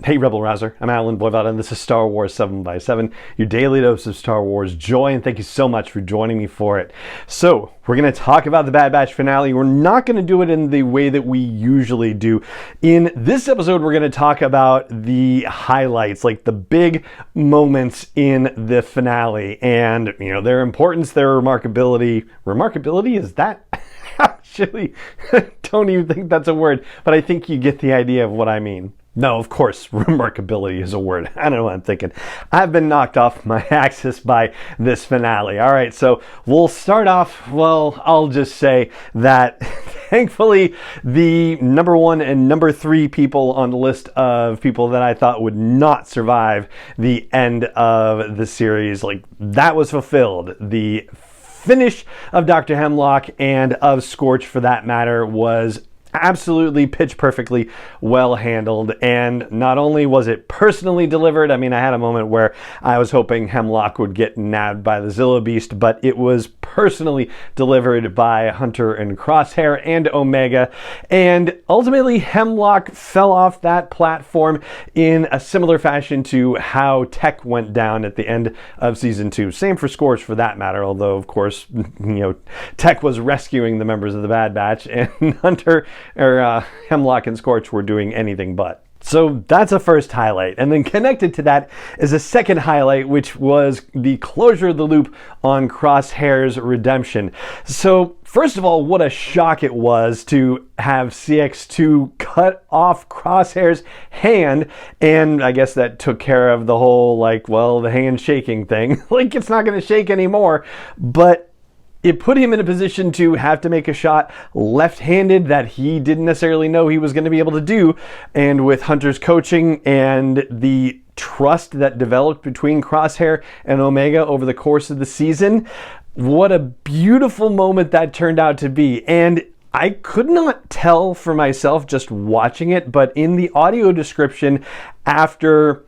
Hey Rebel Rouser, I'm Alan Voivod and this is Star Wars 7x7, your daily dose of Star Wars joy, and thank you so much for joining me for it. So, we're going to talk about the Bad Batch finale. We're not going to do it in the way that we usually do. In this episode, we're going to talk about the highlights, like the big moments in the finale, and, you know, their importance, their remarkability. Remarkability, is that? Actually, don't even think that's a word, but I think you get the idea of what I mean. No, of course, remarkability is a word. I don't know what I'm thinking. I've been knocked off my axis by this finale. All right, so we'll start off, well, I'll just say that thankfully the number 1 and number 3 people on the list of people that I thought would not survive the end of the series, like, that was fulfilled. The finish of Dr. Hemlock and of Scorch, for that matter, was absolutely pitch perfectly well handled, and not only was it personally delivered, I mean, I had a moment where I was hoping Hemlock would get nabbed by the Zilla Beast, but it was personally delivered by Hunter and Crosshair and Omega, and ultimately Hemlock fell off that platform in a similar fashion to how Tech went down at the end of season 2. Same for Scorch, for that matter, although of course, you know, Tech was rescuing the members of the Bad Batch, and Hemlock and Scorch were doing anything but. So that's a first highlight. And then connected to that is a second highlight, which was the closure of the loop on Crosshair's redemption. So first of all, what a shock it was to have CX2 cut off Crosshair's hand. And I guess that took care of the whole, like, well, the hand shaking thing. Like, it's not going to shake anymore. But it put him in a position to have to make a shot left-handed that he didn't necessarily know he was going to be able to do. And with Hunter's coaching and the trust that developed between Crosshair and Omega over the course of the season, what a beautiful moment that turned out to be. And I could not tell for myself just watching it, but in the audio description after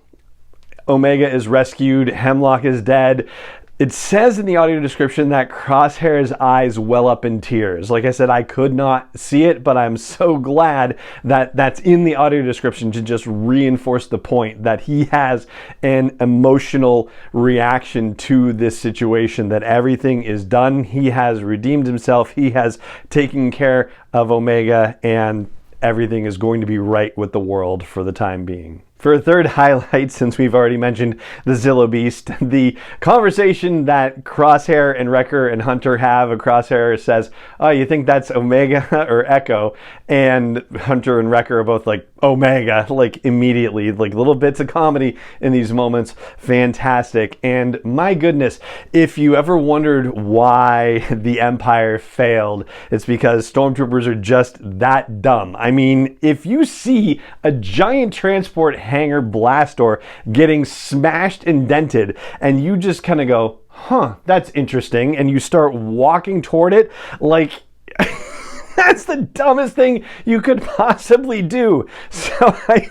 Omega is rescued, Hemlock is dead, it says in the audio description that Crosshair's eyes well up in tears. Like I said, I could not see it, but I'm so glad that that's in the audio description to just reinforce the point that he has an emotional reaction to this situation, that everything is done. He has redeemed himself. He has taken care of Omega, and everything is going to be right with the world for the time being. For a third highlight, since we've already mentioned the Zilla Beast, the conversation that Crosshair and Wrecker and Hunter have, and Crosshair says, "Oh, you think that's Omega or Echo?" And Hunter and Wrecker are both like, "Omega," like immediately, like little bits of comedy in these moments. Fantastic. And my goodness, if you ever wondered why the Empire failed, it's because stormtroopers are just that dumb. I mean, if you see a giant transport hangar blast door getting smashed and dented, and you just kind of go, huh, that's interesting, and you start walking toward it, like, that's the dumbest thing you could possibly do. So I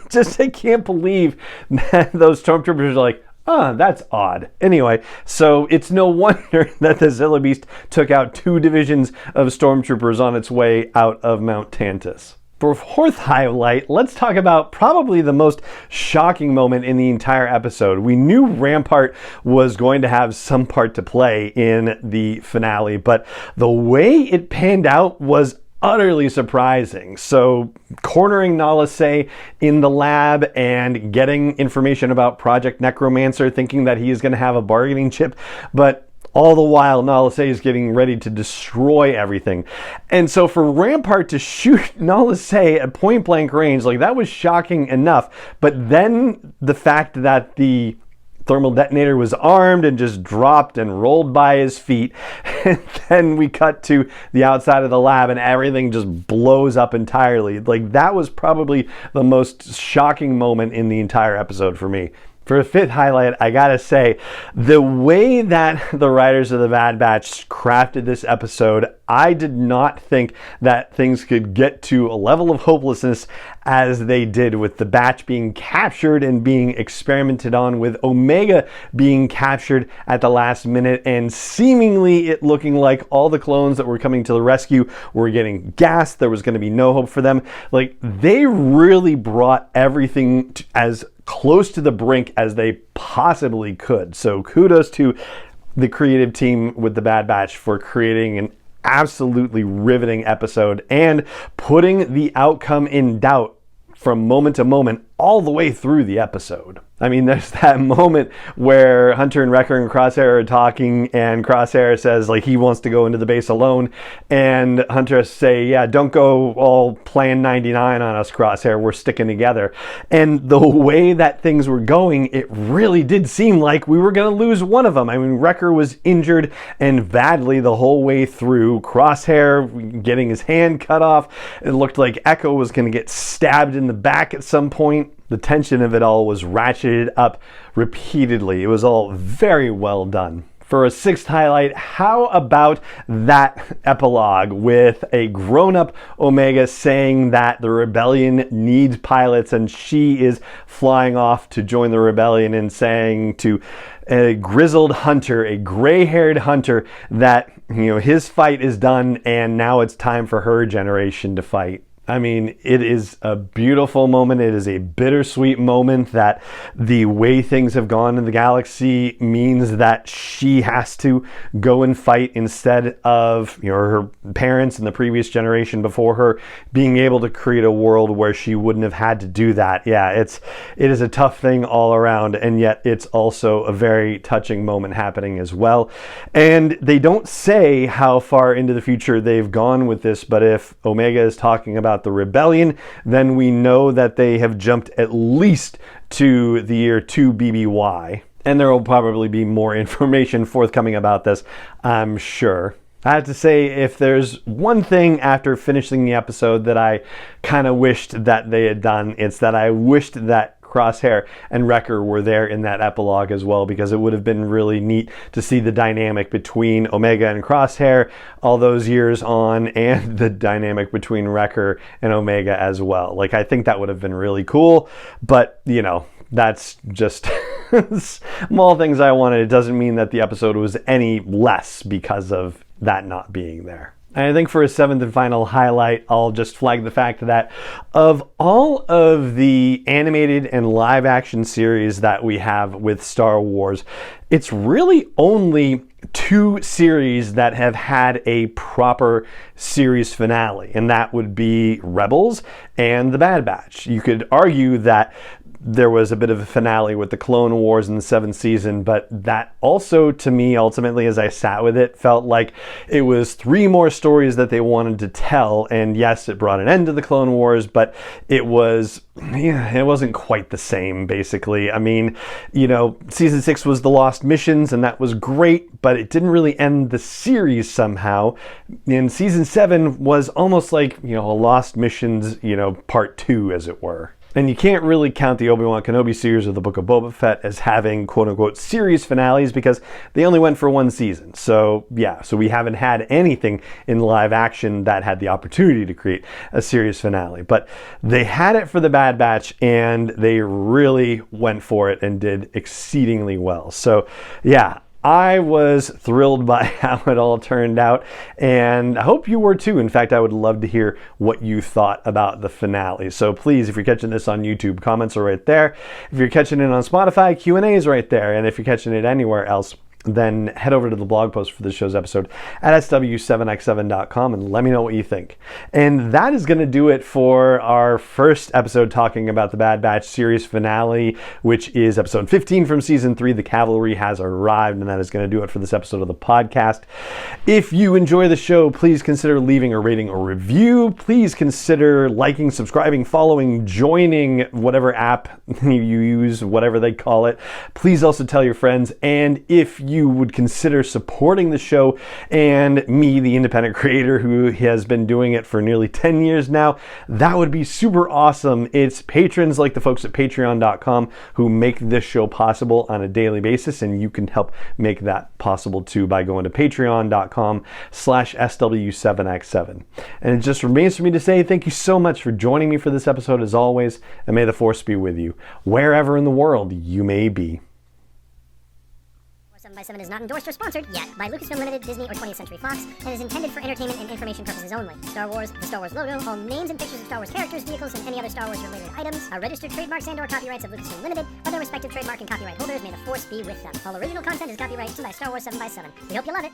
can't believe that those stormtroopers are like, oh, that's odd. Anyway, so it's no wonder that the Zilla Beast took out 2 divisions of stormtroopers on its way out of Mount Tantus. For fourth highlight, let's talk about probably the most shocking moment in the entire episode. We knew Rampart was going to have some part to play in the finale, but the way it panned out was utterly surprising. So cornering Nala Se in the lab and getting information about Project Necromancer, thinking that he is going to have a bargaining chip, but all the while, Nala Se is getting ready to destroy everything. And so for Rampart to shoot Nala Se at point blank range, like, that was shocking enough. But then the fact that the thermal detonator was armed and just dropped and rolled by his feet. And then we cut to the outside of the lab and everything just blows up entirely. Like, that was probably the most shocking moment in the entire episode for me. For a fifth highlight, I gotta say, the way that the writers of the Bad Batch crafted this episode, I did not think that things could get to a level of hopelessness as they did, with the Batch being captured and being experimented on, with Omega being captured at the last minute, and seemingly it looking like all the clones that were coming to the rescue were getting gassed. There was going to be no hope for them. Like, they really brought everything as close to the brink as they possibly could. So kudos to the creative team with The Bad Batch for creating an absolutely riveting episode and putting the outcome in doubt from moment to moment all the way through the episode. I mean, there's that moment where Hunter and Wrecker and Crosshair are talking, and Crosshair says, like, he wants to go into the base alone, and Hunter say, yeah, don't go all playing 99 on us, Crosshair, we're sticking together. And the way that things were going, it really did seem like we were going to lose one of them. I mean, Wrecker was injured and badly the whole way through. Crosshair getting his hand cut off. It looked like Echo was going to get stabbed in the back at some point. The tension of it all was ratcheted up repeatedly. It was all very well done. For a sixth highlight, how about that epilogue with a grown-up Omega saying that the rebellion needs pilots and she is flying off to join the rebellion, and saying to a grizzled Hunter, a gray-haired Hunter, that, you know, his fight is done and now it's time for her generation to fight. I mean, it is a beautiful moment. It is a bittersweet moment that the way things have gone in the galaxy means that she has to go and fight instead of, you know, her parents and the previous generation before her being able to create a world where she wouldn't have had to do that. Yeah, it is a tough thing all around, and yet it's also a very touching moment happening as well. And they don't say how far into the future they've gone with this, but if Omega is talking about the rebellion, then we know that they have jumped at least to the year 2 BBY. And there will probably be more information forthcoming about this, I'm sure. I have to say, if there's one thing after finishing the episode that I kind of wished that they had done, it's that I wished that Crosshair and Wrecker were there in that epilogue as well, because it would have been really neat to see the dynamic between Omega and Crosshair all those years on, and the dynamic between Wrecker and Omega as well. Like, I think that would have been really cool, but, you know, that's just small things I wanted. It doesn't mean that the episode was any less because of that not being there. And I think for a seventh and final highlight, I'll just flag the fact that of all of the animated and live action series that we have with Star Wars, it's really only 2 series that have had a proper series finale, and that would be Rebels and The Bad Batch. You could argue that there was a bit of a finale with the Clone Wars in the 7th season, but that also, to me, ultimately, as I sat with it, felt like it was 3 more stories that they wanted to tell. And yes, it brought an end to the Clone Wars, but it wasn't quite the same, basically. I mean, you know, season 6 was the Lost Missions, and that was great, but it didn't really end the series somehow. And season 7 was almost like, you know, a Lost Missions, you know, part 2, as it were. And you can't really count the Obi-Wan Kenobi series or the Book of Boba Fett as having quote-unquote series finales, because they only went for 1 season. So yeah, so we haven't had anything in live action that had the opportunity to create a series finale. But they had it for The Bad Batch, and they really went for it and did exceedingly well. So yeah, I was thrilled by how it all turned out, and I hope you were too. In fact, I would love to hear what you thought about the finale. So please, if you're catching this on YouTube, comments are right there. If you're catching it on Spotify, Q&A is right there. And if you're catching it anywhere else, then head over to the blog post for this show's episode at sw7x7.com and let me know what you think. And that is going to do it for our first episode talking about the Bad Batch series finale, which is episode 15 from season 3, The Cavalry Has Arrived, and that is going to do it for this episode of the podcast. If you enjoy the show, please consider leaving a rating or review. Please consider liking, subscribing, following, joining whatever app you use, whatever they call it. Please also tell your friends, and if you would consider supporting the show and me, the independent creator who has been doing it for nearly 10 years now, that would be super awesome. It's patrons like the folks at Patreon.com who make this show possible on a daily basis, and you can help make that possible too by going to patreon.com/SW7x7. And it just remains for me to say thank you so much for joining me for this episode as always, and may the Force be with you wherever in the world you may be. 7x7 is not endorsed or sponsored yet by Lucasfilm Limited, Disney, or 20th Century Fox, and is intended for entertainment and information purposes only. Star Wars, the Star Wars logo, all names and pictures of Star Wars characters, vehicles, and any other Star Wars related items are registered trademarks and/or copyrights of Lucasfilm Limited, or their respective trademark and copyright holders. May the Force be with them. All original content is copyrighted by Star Wars 7x7. We hope you love it.